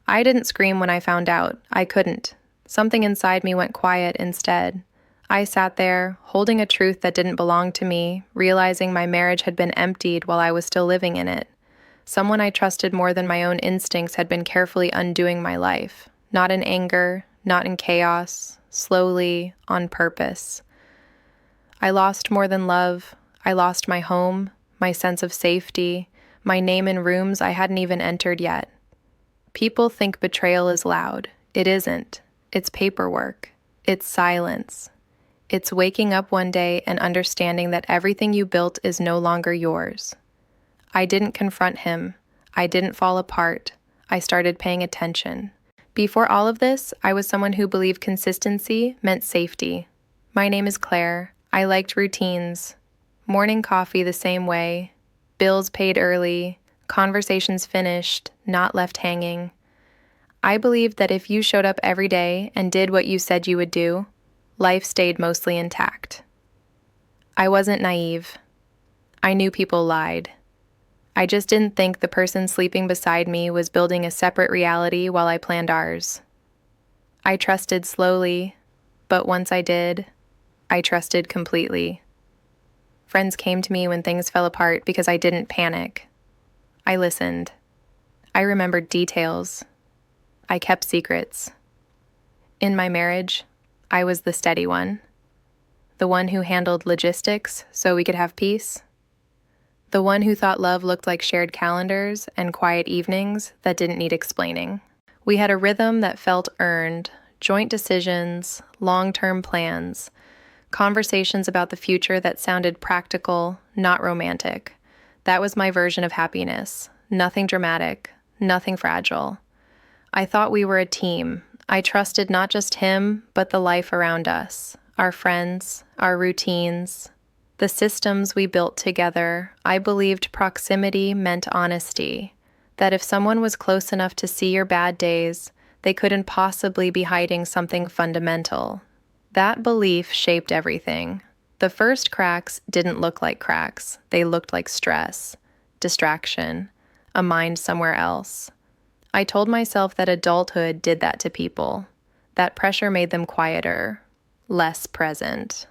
I didn't scream when I found out. I couldn't. Something inside me went quiet instead. I sat there, holding a truth that didn't belong to me, realizing my marriage had been emptied while I was still living in it. Someone I trusted more than my own instincts had been carefully undoing my life. Not in anger, not in chaos, slowly, on purpose. I lost more than love. I lost my home, my sense of safety, my name in rooms I hadn't even entered yet. People think betrayal is loud. It isn't. It's paperwork. It's silence. It's waking up one day and understanding that everything you built is no longer yours. I didn't confront him. I didn't fall apart. I started paying attention. Before all of this, I was someone who believed consistency meant safety. My name is Claire. I liked routines. Morning coffee the same way. Bills paid early. Conversations finished, not left hanging. I believed that if you showed up every day and did what you said you would do, life stayed mostly intact. I wasn't naive. I knew people lied. I just didn't think the person sleeping beside me was building a separate reality while I planned ours. I trusted slowly, but once I did, I trusted completely. Friends came to me when things fell apart because I didn't panic. I listened. I remembered details. I kept secrets. In my marriage, I was the steady one. The one who handled logistics so we could have peace. The one who thought love looked like shared calendars and quiet evenings that didn't need explaining. We had a rhythm that felt earned, joint decisions, long-term plans, conversations about the future that sounded practical, not romantic. That was my version of happiness. Nothing dramatic, nothing fragile. I thought we were a team. I trusted not just him, but the life around us, our friends, our routines, the systems we built together. I believed proximity meant honesty, that if someone was close enough to see your bad days, they couldn't possibly be hiding something fundamental. That belief shaped everything. The first cracks didn't look like cracks. They looked like stress, distraction, a mind somewhere else. I told myself that adulthood did that to people. That pressure made them quieter, less present.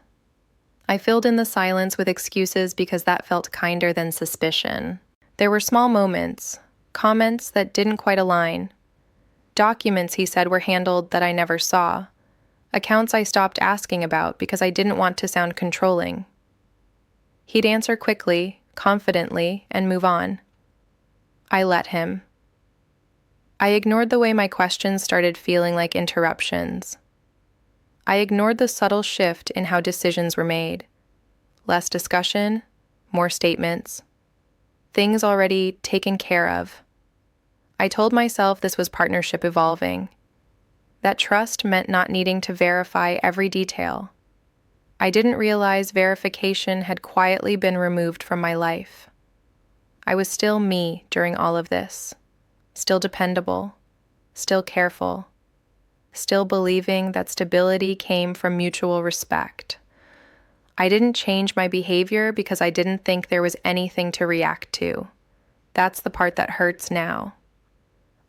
I filled in the silence with excuses because that felt kinder than suspicion. There were small moments, comments that didn't quite align. Documents he said were handled that I never saw. Accounts I stopped asking about because I didn't want to sound controlling. He'd answer quickly, confidently, and move on. I let him. I ignored the way my questions started feeling like interruptions. I ignored the subtle shift in how decisions were made. Less discussion, more statements. Things already taken care of. I told myself this was partnership evolving. That trust meant not needing to verify every detail. I didn't realize verification had quietly been removed from my life. I was still me during all of this. Still dependable, still careful, still believing that stability came from mutual respect. I didn't change my behavior because I didn't think there was anything to react to. That's the part that hurts now.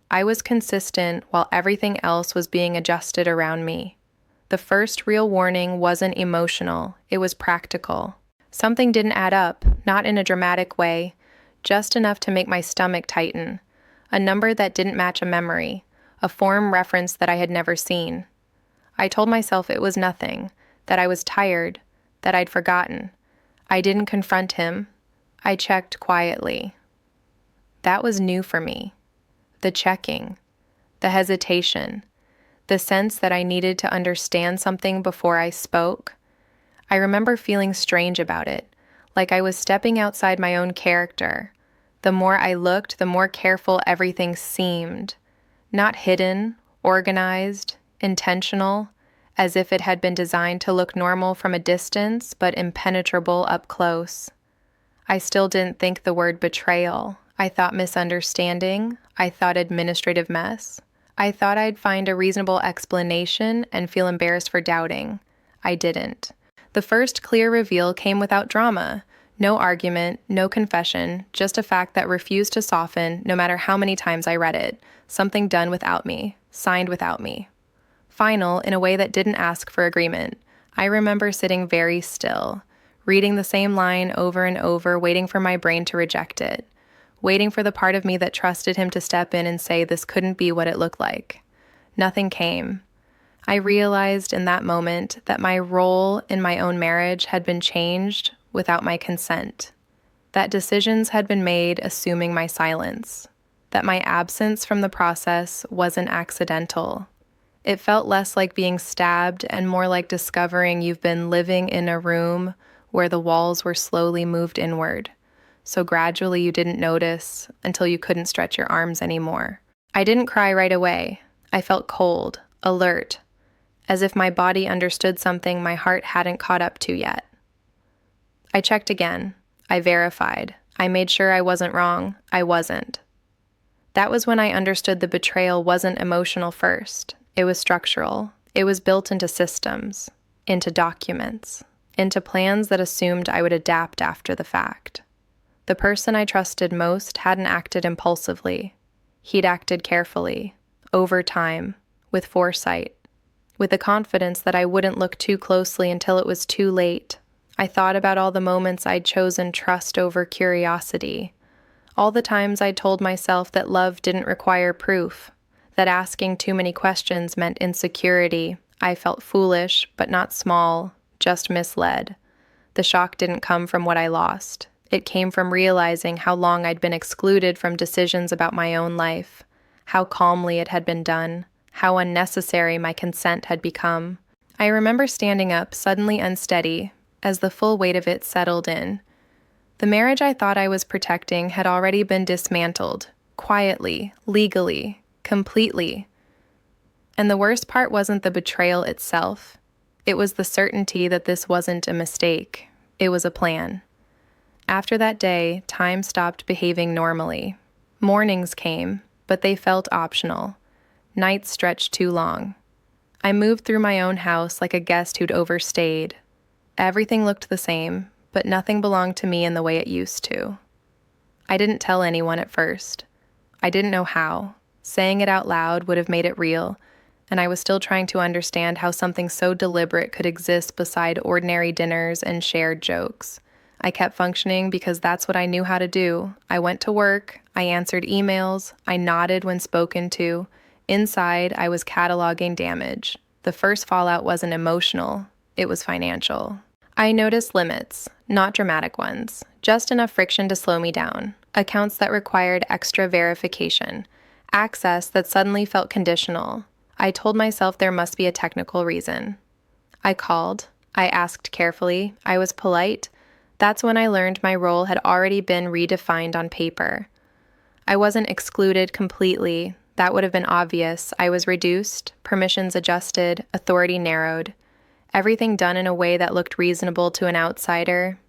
I was consistent while everything else was being adjusted around me. The first real warning wasn't emotional, it was practical. Something didn't add up, not in a dramatic way, just enough to make my stomach tighten. A number that didn't match a memory, a form reference that I had never seen. I told myself it was nothing, that I was tired, that I'd forgotten. I didn't confront him. I checked quietly. That was new for me. The checking, the hesitation, the sense that I needed to understand something before I spoke. I remember feeling strange about it, like I was stepping outside my own character. The more I looked, the more careful everything seemed. Not hidden, organized, intentional, as if it had been designed to look normal from a distance, but impenetrable up close. I still didn't think the word betrayal. I thought misunderstanding. I thought administrative mess. I thought I'd find a reasonable explanation and feel embarrassed for doubting. I didn't. The first clear reveal came without drama. No argument, no confession, just a fact that refused to soften no matter how many times I read it. Something done without me, signed without me. Final in a way that didn't ask for agreement. I remember sitting very still, reading the same line over and over, waiting for my brain to reject it, waiting for the part of me that trusted him to step in and say this couldn't be what it looked like. Nothing came. I realized in that moment that my role in my own marriage had been changed without my consent, that decisions had been made assuming my silence, that my absence from the process wasn't accidental. It felt less like being stabbed and more like discovering you've been living in a room where the walls were slowly moved inward, so gradually you didn't notice until you couldn't stretch your arms anymore. I didn't cry right away. I felt cold, alert, as if my body understood something my heart hadn't caught up to yet. I checked again. I verified. I made sure I wasn't wrong. I wasn't. That was when I understood the betrayal wasn't emotional first. It was structural. It was built into systems, into documents, into plans that assumed I would adapt after the fact. The person I trusted most hadn't acted impulsively. He'd acted carefully, over time, with foresight, with the confidence that I wouldn't look too closely until it was too late. I thought about all the moments I'd chosen trust over curiosity, all the times I'd told myself that love didn't require proof, that asking too many questions meant insecurity. I felt foolish, but not small, just misled. The shock didn't come from what I lost. It came from realizing how long I'd been excluded from decisions about my own life, how calmly it had been done, how unnecessary my consent had become. I remember standing up, suddenly unsteady, as the full weight of it settled in. The marriage I thought I was protecting had already been dismantled, quietly, legally, completely. And the worst part wasn't the betrayal itself. It was the certainty that this wasn't a mistake. It was a plan. After that day, time stopped behaving normally. Mornings came, but they felt optional. Nights stretched too long. I moved through my own house like a guest who'd overstayed. Everything looked the same, but nothing belonged to me in the way it used to. I didn't tell anyone at first. I didn't know how. Saying it out loud would have made it real, and I was still trying to understand how something so deliberate could exist beside ordinary dinners and shared jokes. I kept functioning because that's what I knew how to do. I went to work, I answered emails, I nodded when spoken to. Inside, I was cataloging damage. The first fallout wasn't emotional, it was financial. I noticed limits, not dramatic ones, just enough friction to slow me down. Accounts that required extra verification. Access that suddenly felt conditional. I told myself there must be a technical reason. I called. I asked carefully. I was polite. That's when I learned my role had already been redefined on paper. I wasn't excluded completely. That would have been obvious. I was reduced, permissions adjusted, authority narrowed. Everything done in a way that looked reasonable to an outsider.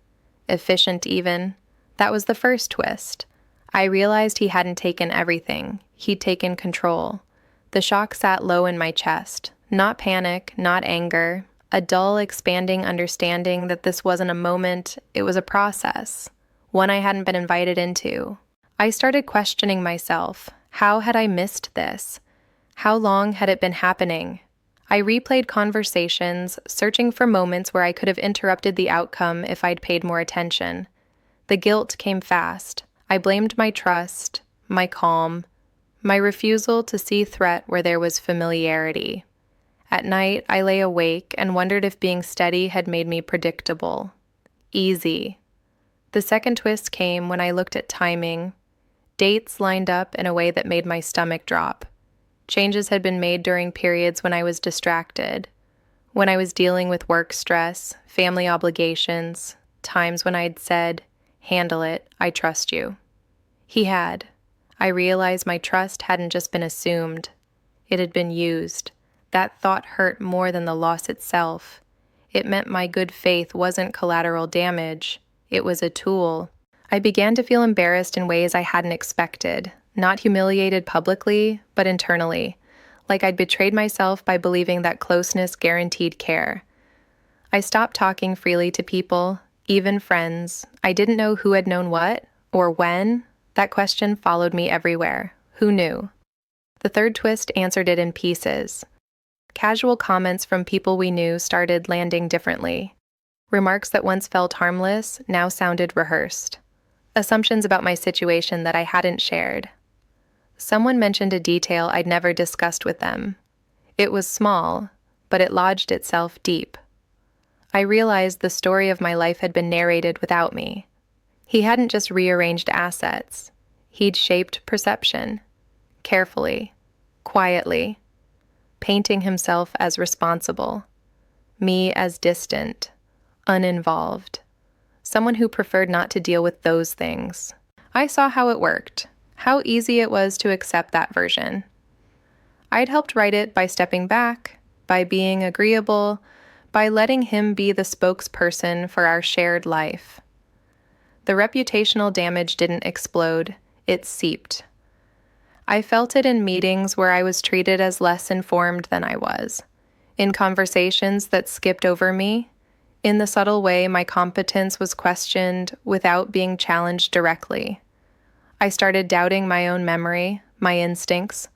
Efficient even. That was the first twist. I realized he hadn't taken everything. He'd taken control. The shock sat low in my chest. Not panic, not anger. A dull, expanding understanding that this wasn't a moment, it was a process. One I hadn't been invited into. I started questioning myself. How had I missed this? How long had it been happening? I replayed conversations, searching for moments where I could have interrupted the outcome if I'd paid more attention. The guilt came fast. I blamed my trust, my calm, my refusal to see threat where there was familiarity. At night, I lay awake and wondered if being steady had made me predictable. Easy. The second twist came when I looked at timing. Dates lined up in a way that made my stomach drop. Changes had been made during periods when I was distracted, when I was dealing with work stress, family obligations, times when I'd said, "Handle it, I trust you." He had. I realized my trust hadn't just been assumed. It had been used. That thought hurt more than the loss itself. It meant my good faith wasn't collateral damage. It was a tool. I began to feel embarrassed in ways I hadn't expected. Not humiliated publicly, but internally, like I'd betrayed myself by believing that closeness guaranteed care. I stopped talking freely to people, Even friends. I didn't know who had known what, or when. That question followed me everywhere. Who knew? The third twist answered it in pieces. Casual comments from people we knew started landing differently. Remarks that once felt harmless now sounded rehearsed. Assumptions about my situation that I hadn't shared. Someone mentioned a detail I'd never discussed with them. It was small, but it lodged itself deep. I realized the story of my life had been narrated without me. He hadn't just rearranged assets. He'd shaped perception. Carefully. Quietly. Painting himself as responsible. Me as distant. Uninvolved. Someone who preferred not to deal with those things. I saw how it worked. How easy it was to accept that version. I'd helped write it by stepping back, by being agreeable, by letting him be the spokesperson for our shared life. The reputational damage didn't explode, it seeped. I felt it in meetings where I was treated as less informed than I was, in conversations that skipped over me, in the subtle way my competence was questioned without being challenged directly. I started doubting my own memory, my instincts.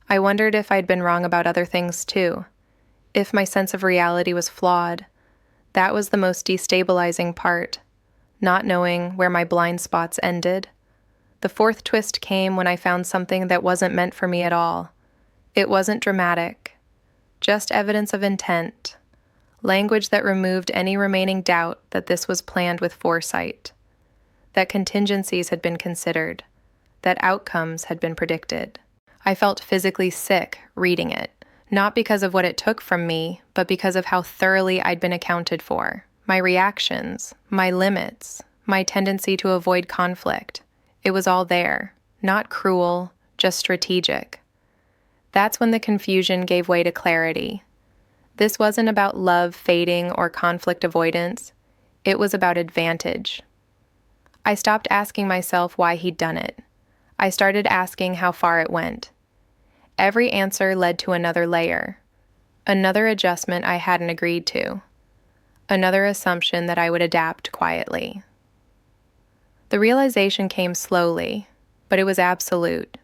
I wondered if I'd been wrong about other things too. If my sense of reality was flawed. That was the most destabilizing part, not knowing where my blind spots ended. The fourth twist came when I found something that wasn't meant for me at all. It wasn't dramatic, just evidence of intent, language that removed any remaining doubt that this was planned with foresight, that contingencies had been considered, that outcomes had been predicted. I felt physically sick reading it. Not because of what it took from me, but because of how thoroughly I'd been accounted for. My reactions, my limits, my tendency to avoid conflict. It was all there, not cruel, just strategic. That's when the confusion gave way to clarity. This wasn't about love fading or conflict avoidance. It was about advantage. I stopped asking myself why he'd done it. I started asking how far it went. Every answer led to another layer, another adjustment I hadn't agreed to, another assumption that I would adapt quietly. The realization came slowly, but it was absolute.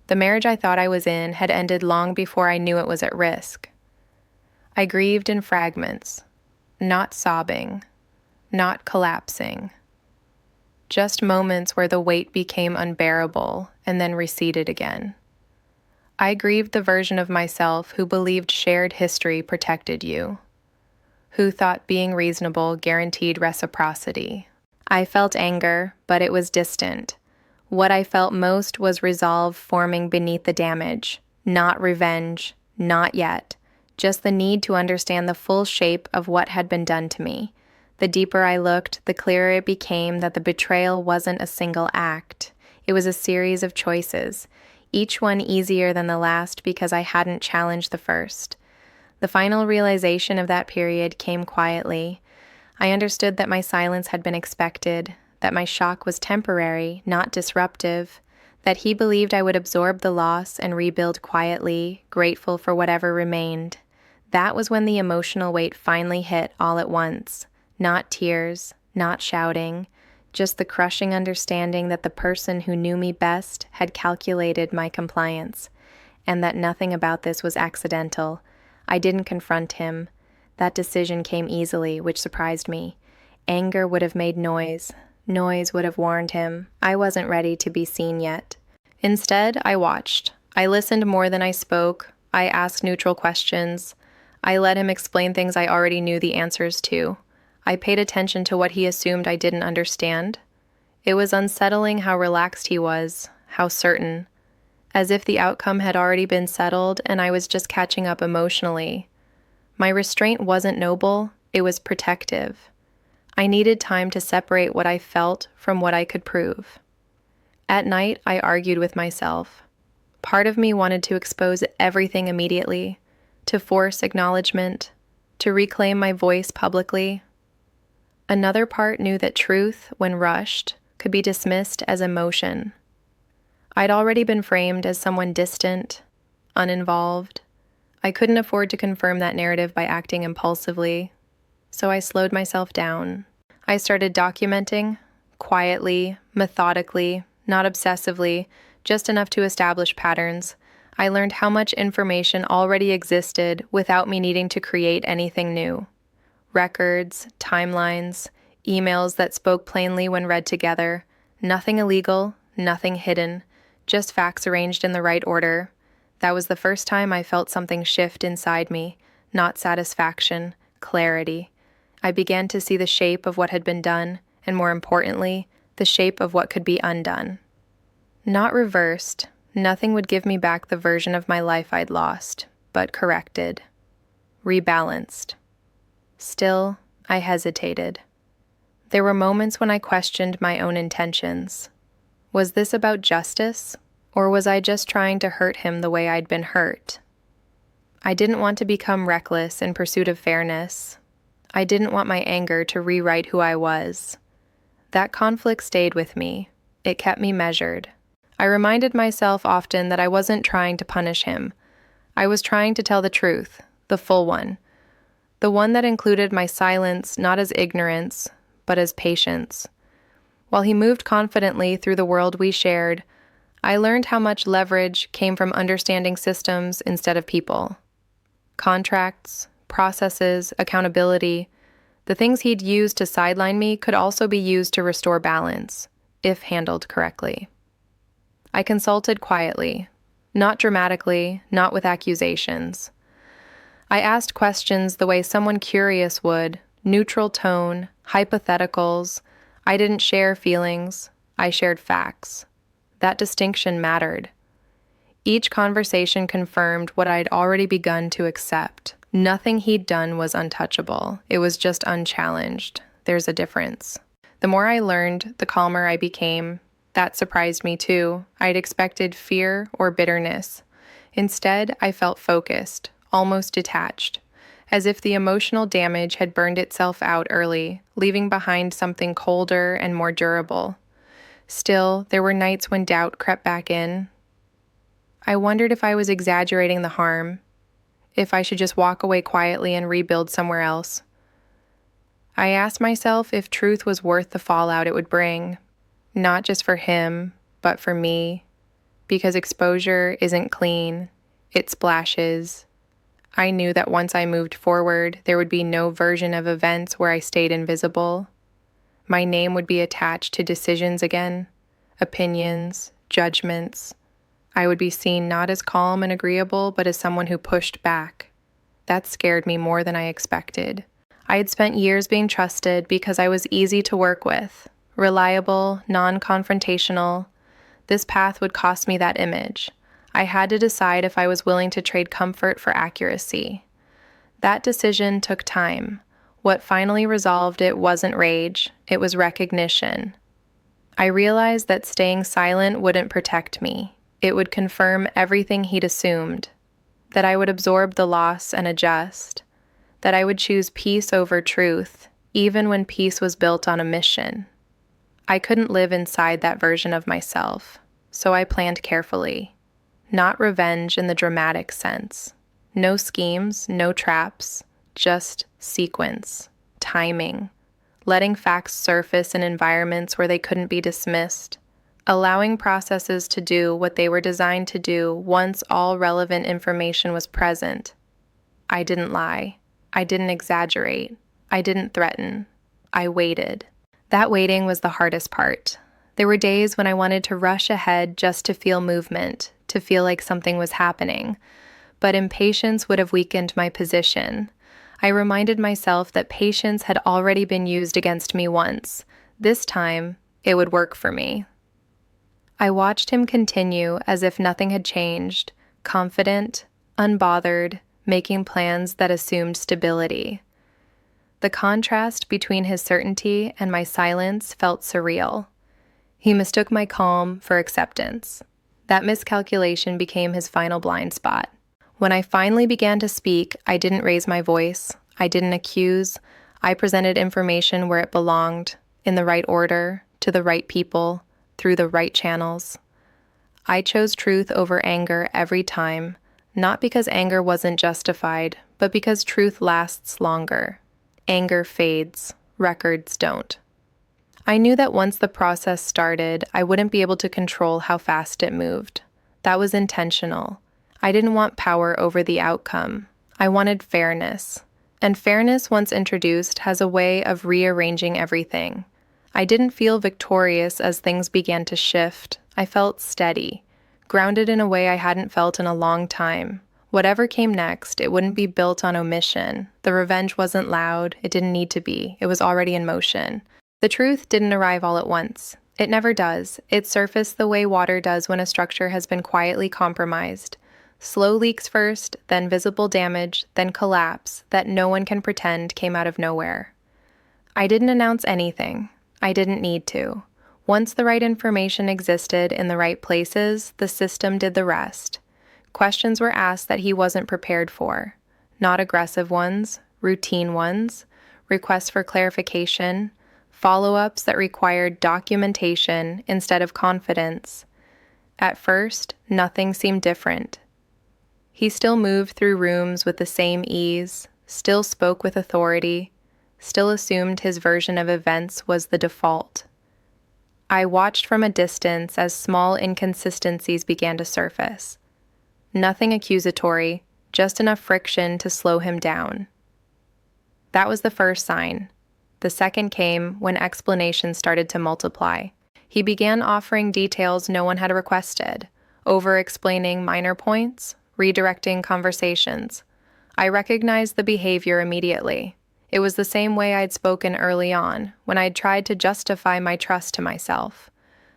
The marriage I thought I was in had ended long before I knew it was at risk. I grieved in fragments, not sobbing, not collapsing. Just moments where the weight became unbearable and then receded again. I grieved the version of myself who believed shared history protected you, who thought being reasonable guaranteed reciprocity. I felt anger, but it was distant. What I felt most was resolve forming beneath the damage, not revenge, not yet, just the need to understand the full shape of what had been done to me. The deeper I looked, the clearer it became that the betrayal wasn't a single act. It was a series of choices. Each one easier than the last because I hadn't challenged the first. The final realization of that period came quietly. I understood that my silence had been expected, that my shock was temporary, not disruptive, that he believed I would absorb the loss and rebuild quietly, grateful for whatever remained. That was when the emotional weight finally hit all at once. Not tears, not shouting, just the crushing understanding that the person who knew me best had calculated my compliance, and that nothing about this was accidental. I didn't confront him. That decision came easily, which surprised me. Anger would have made noise. Noise would have warned him. I wasn't ready to be seen yet. Instead, I watched. I listened more than I spoke. I asked neutral questions. I let him explain things I already knew the answers to. I paid attention to what he assumed I didn't understand. It was unsettling how relaxed he was, how certain, as if the outcome had already been settled and I was just catching up emotionally. My restraint wasn't noble, it was protective. I needed time to separate what I felt from what I could prove. At night, I argued with myself. Part of me wanted to expose everything immediately, to force acknowledgement, to reclaim my voice publicly. Another part knew that truth, when rushed, could be dismissed as emotion. I'd already been framed as someone distant, uninvolved. I couldn't afford to confirm that narrative by acting impulsively, so I slowed myself down. I started documenting, quietly, methodically, not obsessively, just enough to establish patterns. I learned how much information already existed without me needing to create anything new. Records, timelines, emails that spoke plainly when read together. Nothing illegal, nothing hidden, just facts arranged in the right order. That was the first time I felt something shift inside me, not satisfaction, clarity. I began to see the shape of what had been done, and more importantly, the shape of what could be undone. Not reversed, nothing would give me back the version of my life I'd lost, but corrected. Rebalanced. Still, I hesitated. There were moments when I questioned my own intentions. Was this about justice, or was I just trying to hurt him the way I'd been hurt? I didn't want to become reckless in pursuit of fairness. I didn't want my anger to rewrite who I was. That conflict stayed with me. It kept me measured. I reminded myself often that I wasn't trying to punish him. I was trying to tell the truth, the full one. The one that included my silence not as ignorance, but as patience. While he moved confidently through the world we shared, I learned how much leverage came from understanding systems instead of people. Contracts, processes, accountability, the things he'd used to sideline me could also be used to restore balance, if handled correctly. I consulted quietly, not dramatically, not with accusations. I asked questions the way someone curious would, neutral tone, hypotheticals. I didn't share feelings, I shared facts. That distinction mattered. Each conversation confirmed what I'd already begun to accept. Nothing he'd done was untouchable. It was just unchallenged. There's a difference. The more I learned, the calmer I became. That surprised me too. I'd expected fear or bitterness. Instead, I felt focused, almost detached, as if the emotional damage had burned itself out early, leaving behind something colder and more durable. Still, there were nights when doubt crept back in. I wondered if I was exaggerating the harm, if I should just walk away quietly and rebuild somewhere else. I asked myself if truth was worth the fallout it would bring, not just for him, but for me, because exposure isn't clean, it splashes. I knew that once I moved forward, there would be no version of events where I stayed invisible. My name would be attached to decisions again, opinions, judgments. I would be seen not as calm and agreeable, but as someone who pushed back. That scared me more than I expected. I had spent years being trusted because I was easy to work with, reliable, non-confrontational. This path would cost me that image. I had to decide if I was willing to trade comfort for accuracy. That decision took time. What finally resolved it wasn't rage, it was recognition. I realized that staying silent wouldn't protect me. It would confirm everything he'd assumed, that I would absorb the loss and adjust, that I would choose peace over truth, even when peace was built on a mission. I couldn't live inside that version of myself, so I planned carefully. Not revenge in the dramatic sense. No schemes, no traps, just sequence, timing, letting facts surface in environments where they couldn't be dismissed, allowing processes to do what they were designed to do once all relevant information was present. I didn't lie. I didn't exaggerate. I didn't threaten. I waited. That waiting was the hardest part. There were days when I wanted to rush ahead just to feel movement, to feel like something was happening. But impatience would have weakened my position. I reminded myself that patience had already been used against me once. This time, it would work for me. I watched him continue as if nothing had changed, confident, unbothered, making plans that assumed stability. The contrast between his certainty and my silence felt surreal. He mistook my calm for acceptance. That miscalculation became his final blind spot. When I finally began to speak, I didn't raise my voice. I didn't accuse. I presented information where it belonged, in the right order, to the right people, through the right channels. I chose truth over anger every time, not because anger wasn't justified, but because truth lasts longer. Anger fades, Records don't. I knew that once the process started, I wouldn't be able to control how fast it moved. That was intentional. I didn't want power over the outcome. I wanted fairness. And fairness, once introduced, has a way of rearranging everything. I didn't feel victorious as things began to shift. I felt steady, grounded in a way I hadn't felt in a long time. Whatever came next, it wouldn't be built on omission. The revenge wasn't loud. It didn't need to be. It was already in motion. The truth didn't arrive all at once. It never does. It surfaced the way water does when a structure has been quietly compromised. Slow leaks first, then visible damage, then collapse that no one can pretend came out of nowhere. I didn't announce anything. I didn't need to. Once the right information existed in the right places, the system did the rest. Questions were asked that he wasn't prepared for. Not aggressive ones, routine ones, requests for clarification, follow-ups that required documentation instead of confidence. At first, nothing seemed different. He still moved through rooms with the same ease, still spoke with authority, still assumed his version of events was the default. I watched from a distance as small inconsistencies began to surface. Nothing accusatory, just enough friction to slow him down. That was the first sign. The second came when explanations started to multiply. He began offering details no one had requested, over-explaining minor points, redirecting conversations. I recognized the behavior immediately. It was the same way I'd spoken early on, when I'd tried to justify my trust to myself.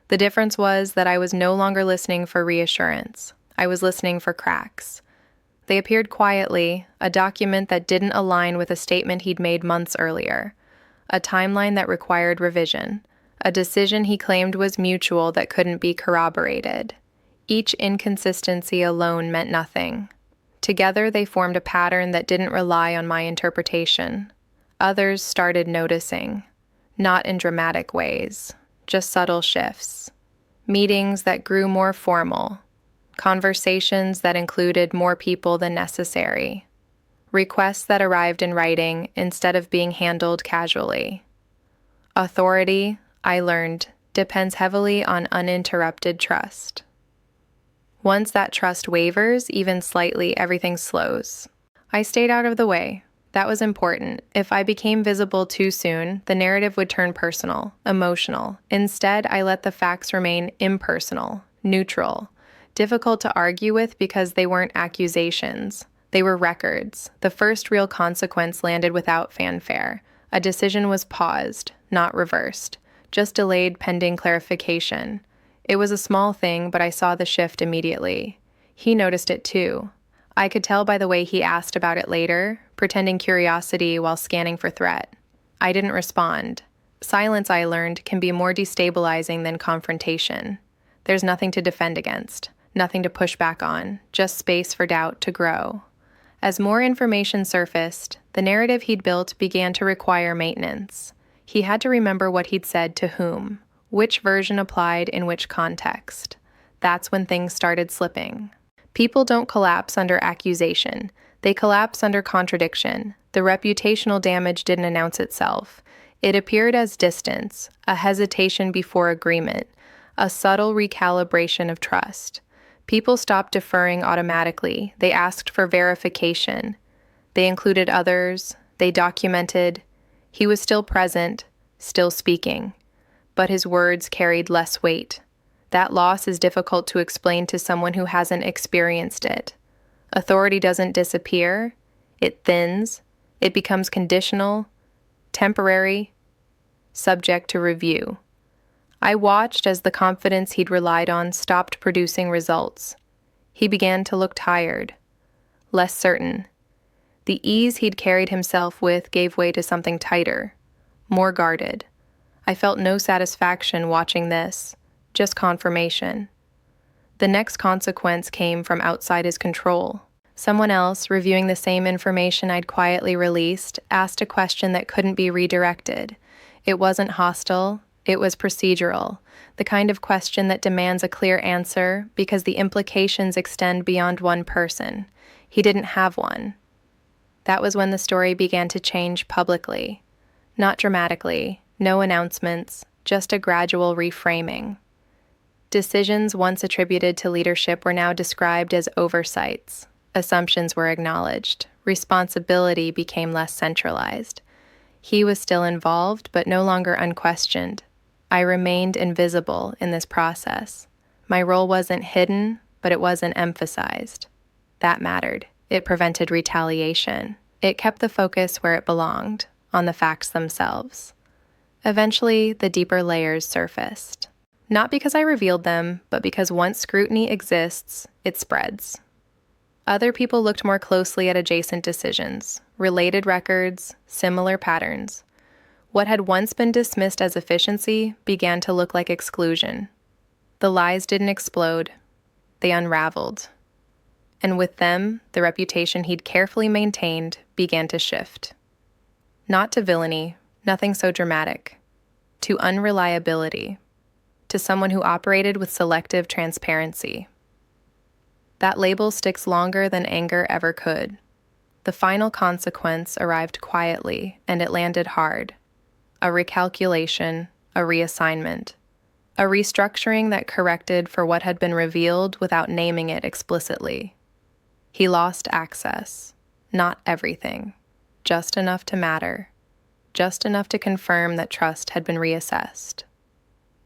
The difference was that I was no longer listening for reassurance. I was listening for cracks. They appeared quietly, a document that didn't align with a statement he'd made months earlier, a timeline that required revision, a decision he claimed was mutual that couldn't be corroborated. Each inconsistency alone meant nothing. Together they formed a pattern that didn't rely on my interpretation. Others started noticing, not in dramatic ways, just subtle shifts. Meetings that grew more formal, conversations that included more people than necessary, requests that arrived in writing instead of being handled casually. Authority, I learned, depends heavily on uninterrupted trust. Once that trust wavers, even slightly, everything slows. I stayed out of the way. That was important. If I became visible too soon, the narrative would turn personal, emotional. Instead, I let the facts remain impersonal, neutral, difficult to argue with because they weren't accusations. They were records. The first real consequence landed without fanfare. A decision was paused, not reversed, just delayed pending clarification. It was a small thing, but I saw the shift immediately. He noticed it too. I could tell by the way he asked about it later, pretending curiosity while scanning for threat. I didn't respond. Silence, I learned, can be more destabilizing than confrontation. There's nothing to defend against, nothing to push back on, just space for doubt to grow. As more information surfaced, the narrative he'd built began to require maintenance. He had to remember what he'd said to whom, which version applied in which context. That's when things started slipping. People don't collapse under accusation. They collapse under contradiction. The reputational damage didn't announce itself. It appeared as distance, a hesitation before agreement, a subtle recalibration of trust. People stopped deferring automatically. They asked for verification. They included others. They documented. He was still present, still speaking. But his words carried less weight. That loss is difficult to explain to someone who hasn't experienced it. Authority doesn't disappear. It thins. It becomes conditional, temporary, subject to review. I watched as the confidence he'd relied on stopped producing results. He began to look tired, less certain. The ease he'd carried himself with gave way to something tighter, more guarded. I felt no satisfaction watching this, just confirmation. The next consequence came from outside his control. Someone else, reviewing the same information I'd quietly released, asked a question that couldn't be redirected. It wasn't hostile. It was procedural, the kind of question that demands a clear answer because the implications extend beyond one person. He didn't have one. That was when the story began to change publicly. Not dramatically, no announcements, just a gradual reframing. Decisions once attributed to leadership were now described as oversights. Assumptions were acknowledged. Responsibility became less centralized. He was still involved, but no longer unquestioned. I remained invisible in this process. My role wasn't hidden, but it wasn't emphasized. That mattered. It prevented retaliation. It kept the focus where it belonged, on the facts themselves. Eventually, the deeper layers surfaced. Not because I revealed them, but because once scrutiny exists, it spreads. Other people looked more closely at adjacent decisions, related records, similar patterns. What had once been dismissed as efficiency began to look like exclusion. The lies didn't explode, they unraveled. And with them, the reputation he'd carefully maintained began to shift. Not to villainy, nothing so dramatic. To unreliability. To someone who operated with selective transparency. That label sticks longer than anger ever could. The final consequence arrived quietly, and it landed hard. A recalculation, a reassignment. A restructuring that corrected for what had been revealed without naming it explicitly. He lost access. Not everything. Just enough to matter. Just enough to confirm that trust had been reassessed.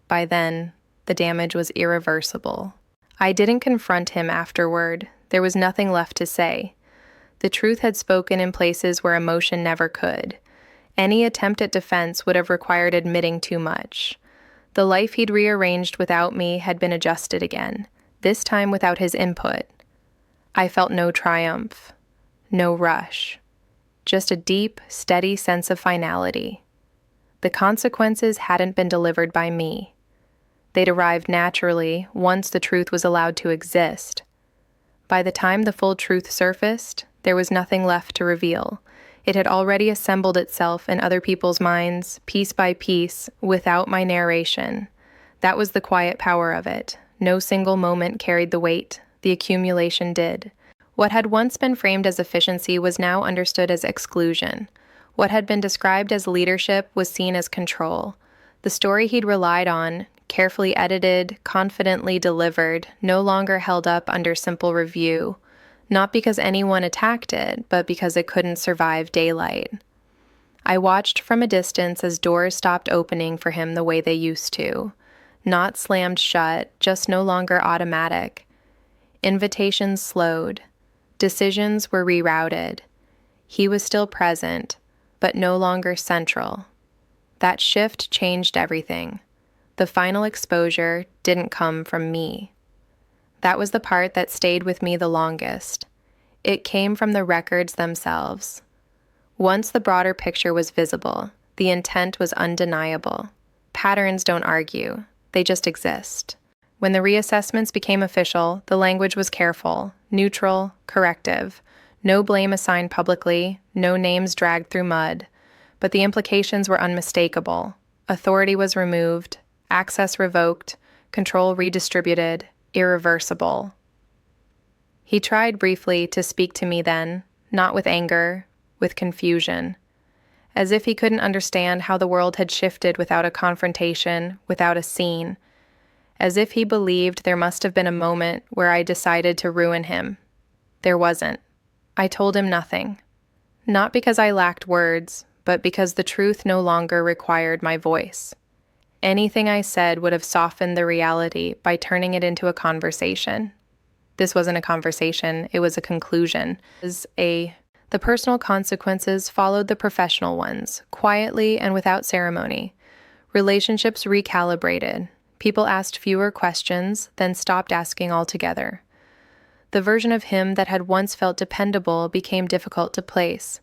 By then, the damage was irreversible. I didn't confront him afterward. There was nothing left to say. The truth had spoken in places where emotion never could. Any attempt at defense would have required admitting too much. The life he'd rearranged without me had been adjusted again, this time without his input. I felt no triumph, no rush, just a deep, steady sense of finality. The consequences hadn't been delivered by me. They'd arrived naturally once the truth was allowed to exist. By the time the full truth surfaced, there was nothing left to reveal. It had already assembled itself in other people's minds, piece by piece, without my narration. That was the quiet power of it. No single moment carried the weight. The accumulation did. What had once been framed as efficiency was now understood as exclusion. What had been described as leadership was seen as control. The story he'd relied on, carefully edited, confidently delivered, no longer held up under simple review. Not because anyone attacked it, but because it couldn't survive daylight. I watched from a distance as doors stopped opening for him the way they used to. Not slammed shut, just no longer automatic. Invitations slowed. Decisions were rerouted. He was still present, but no longer central. That shift changed everything. The final exposure didn't come from me. That was the part that stayed with me the longest. It came from the records themselves. Once the broader picture was visible, the intent was undeniable. Patterns don't argue, they just exist. When the reassessments became official, the language was careful, neutral, corrective. No blame assigned publicly, no names dragged through mud. But the implications were unmistakable. Authority was removed, access revoked, control redistributed, irreversible. He tried briefly to speak to me then, not with anger, with confusion, as if he couldn't understand how the world had shifted without a confrontation, without a scene, as if he believed there must have been a moment where I decided to ruin him. There wasn't. I told him nothing. Not because I lacked words, but because the truth no longer required my voice. Anything I said would have softened the reality by turning it into a conversation. This wasn't a conversation, it was a conclusion. The personal consequences followed the professional ones, quietly and without ceremony. Relationships recalibrated. People asked fewer questions, then stopped asking altogether. The version of him that had once felt dependable became difficult to place.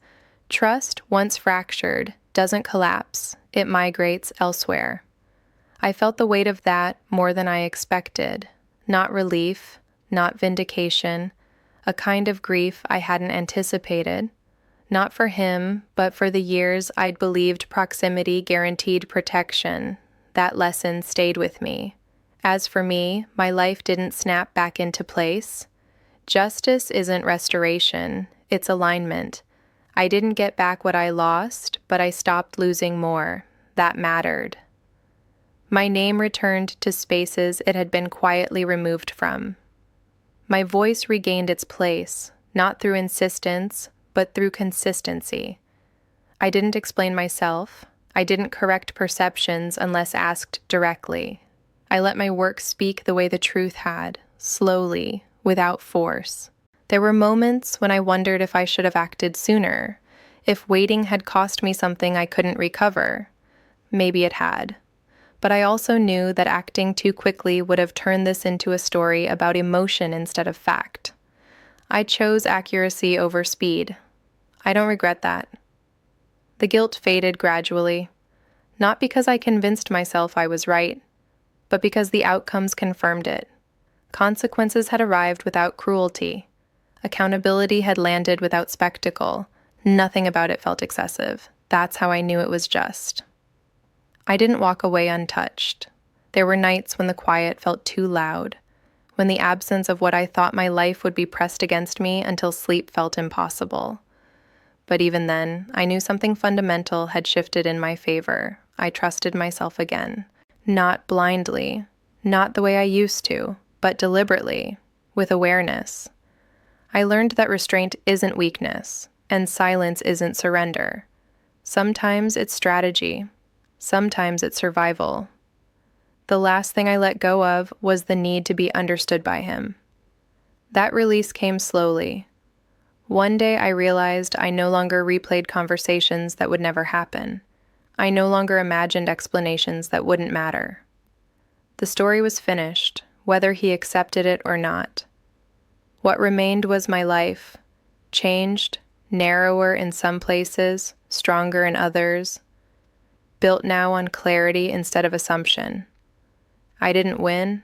Trust, once fractured, doesn't collapse, it migrates elsewhere. I felt the weight of that more than I expected. Not relief, not vindication, a kind of grief I hadn't anticipated. Not for him, but for the years I'd believed proximity guaranteed protection. That lesson stayed with me. As for me, my life didn't snap back into place. Justice isn't restoration, it's alignment. I didn't get back what I lost, but I stopped losing more. That mattered. My name returned to spaces it had been quietly removed from. My voice regained its place, not through insistence, but through consistency. I didn't explain myself. I didn't correct perceptions unless asked directly. I let my work speak the way the truth had, slowly, without force. There were moments when I wondered if I should have acted sooner, if waiting had cost me something I couldn't recover. Maybe it had. But I also knew that acting too quickly would have turned this into a story about emotion instead of fact. I chose accuracy over speed. I don't regret that. The guilt faded gradually, not because I convinced myself I was right, but because the outcomes confirmed it. Consequences had arrived without cruelty. Accountability had landed without spectacle. Nothing about it felt excessive. That's how I knew it was just. I didn't walk away untouched. There were nights when the quiet felt too loud, when the absence of what I thought my life would be pressed against me until sleep felt impossible. But even then, I knew something fundamental had shifted in my favor. I trusted myself again. Not blindly, not the way I used to, but deliberately, with awareness. I learned that restraint isn't weakness, and silence isn't surrender. Sometimes it's strategy. Sometimes it's survival. The last thing I let go of was the need to be understood by him. That release came slowly. One day I realized I no longer replayed conversations that would never happen. I no longer imagined explanations that wouldn't matter. The story was finished, whether he accepted it or not. What remained was my life, changed, narrower in some places, stronger in others, built now on clarity instead of assumption. I didn't win.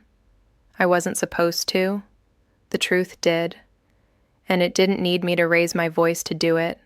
I wasn't supposed to. The truth did. And it didn't need me to raise my voice to do it.